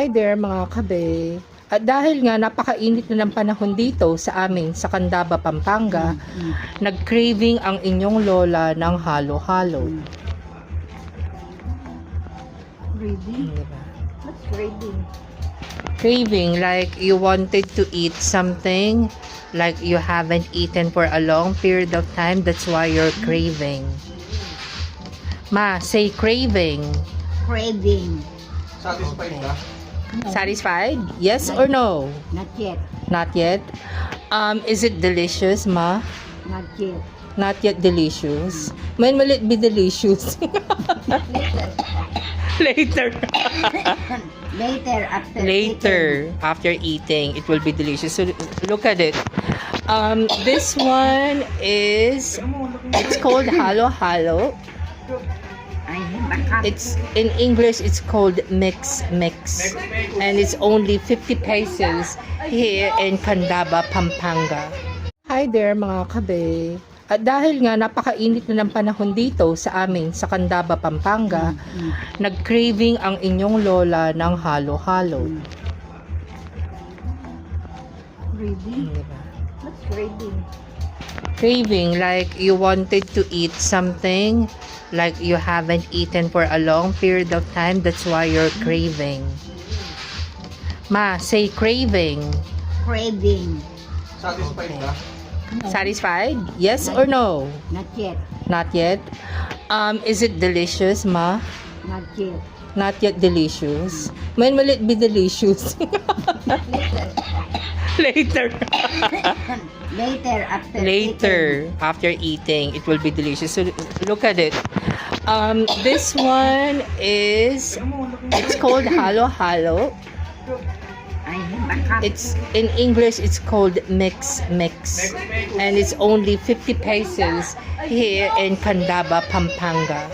Hi there mga kabe. At dahil nga napakainit na ng panahon dito sa amin sa Candaba, Pampanga, nag-craving ang inyong lola ng halo-halo. Craving? Diba? What's craving? Craving, like you wanted to eat something like you haven't eaten for a long period of time, that's why you're craving. Ma, say craving. Craving. Satisfied ka? No, Satisfied? Yes or no? not yet. Not yet. Is it delicious, Ma? Not yet. Not yet delicious. When will it be delicious? Later. Later after Later, after eating, it will be delicious. So look at it. This one is, it's called halo halo. It's in English. It's called mix, and it's only 50 pesos here in Candaba, Pampanga. Hi there mga kabe. At dahil nga napakainit na ng panahon dito sa amin sa Candaba, Pampanga, nag-craving ang inyong lola ng halo-halo. Craving? Diba? What's craving? Craving, like you wanted to eat something like you haven't eaten for a long period of time, that's why you're craving. Ma, say craving. Craving. Satisfied ka? No, Satisfied? Yes or no? not yet. Not yet. Is it delicious, Ma? Not yet. Not yet delicious. When will it be delicious? Later. Later after Later, after eating, it will be delicious. So look at it. This one is, it's called halo halo. It's in English. It's called mix, and it's only 50 pesos here in Candaba, Pampanga.